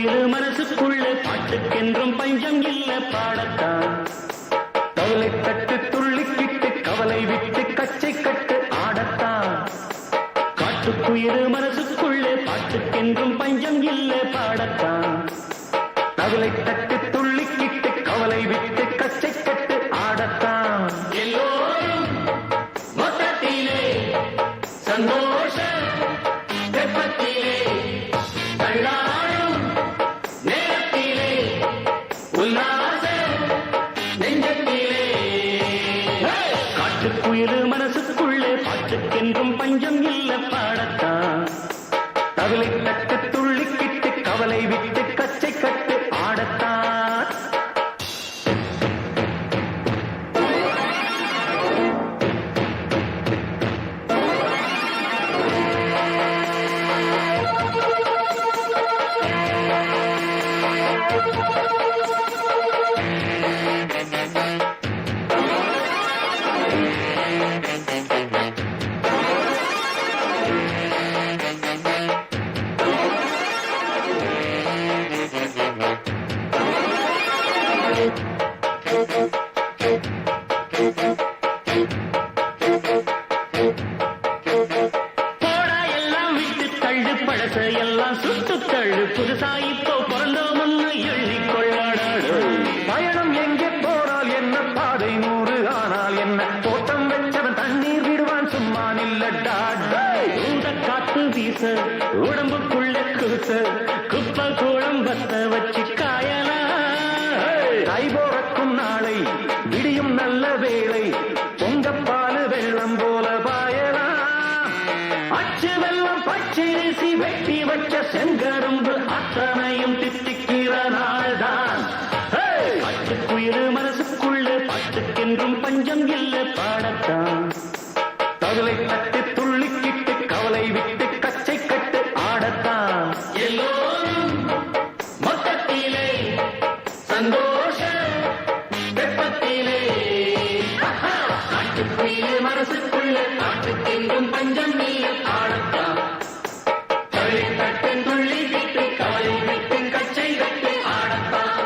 காட்டுக்குயில் மனசுக்குள்ள பாட்டுக்கென்றும் பஞ்சம் இல்ல பாடத்தான் கவலை கட்டு துள்ளிக்கிட்டு கவலை விட்டு கச்சை கட்டு ஆடத்தான் காட்டுக்குயில் மனசுக்குள்ள பாட்டுக்கென்றும் பஞ்சம் இல்ல பாடத்தான் கவலை கட்டு துள்ளிக்கிட்டு கவலை விட்டு கச்சை கட்டு ஆடத்தான் எல்லோரும் மொத்தத்திலே சந்தோஷ வெப்பத்திலே தள்ளாடும் நேரத்திலே உல்லாச நெஞ்சத்திலே காட்டுக்குயில் மனசுக்குள்ளே பாட்டுக்கென்றும் பஞ்சம் இல்ல பாடத்தான் கவலை தட்டு துள்ளிக்கிட்டு கவலை விட்டு கச்சை கட்டு ஆடத்தான் எல்லாம் சுட்டு தள்ளு புதுசா இப்போ பிறந்தோம்னு எள்ளி கொள்ளாடாடு பயணம் எங்கே போனால் என்ன பாதை 100 ஆனால் என்ன தோட்டம் வச்சவன் தண்ணீர் விடுவான் சும்மா நில்லடா ஊத காத்து வீச உடம்புக்குள்ள கூச குப்பை கூடம் பத்த வச்சு காயலாம் கை போறக்கும் நாளை விடியும் நல்ல வேளை பொங்கப்பாலு வெள்ளம் போல பாயலாம் அச்சு வெள்ளம் பச்சரிசி வெட்டி வச்ச செங்கரும்பு அத்தனையும் தித்திக்கிற நாள்தான் பட்டுக்குயில் மனசுக்குள்ள பாட்டுக்கென்றும் பஞ்சம் இல்ல பாடத்தான் கவலை தட்டு துள்ளிக்கிட்டு கவலை விட்டு கச்சை கட்டு ஆடத்தான் எல்லோரும் மொத்தத்திலே சந்தோஷ வெப்பத்திலே காட்டுக்குயில் மனசுக்குள்ள பாட்டுக்கென்றும் பஞ்சம் இல்ல பாடத்தான் கவலை தட்டு துள்ளிக்கிட்டு கவலை விட்டு கச்சை கட்டு ஆடத்தான்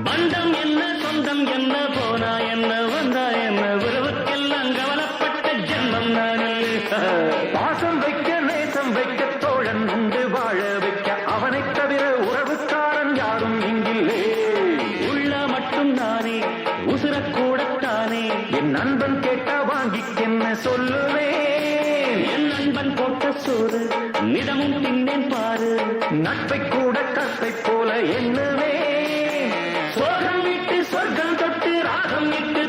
பந்தம் என்ன சொந்தம் என்ன போனா என்ன வந்தா என்ன உறவுக்கெல்லாம் கவலைப்பட்ட ஜென்மம் நானே பாசம் வைக்க நேசம் வைக்க தோழன் உண்டு வாழ வைக்க அவனை தவிர உறவுக்காரன் யாரும் இங்கில்லே உள்ள மட்டும் நானே உசுரக்கூடத்தானே என் நண்பன் கேட்டா வாங்கிக்கென்ன சொல்லுவேன் என் நண்பன் போட்ட சோறு நிதமும் தின்னேன் பாரு நட்பை கூட கத்தை போல எண்ணுவே சொர்க்கம் விட்டு சொர்க்கம் தொட்டு ராகம் விட்டு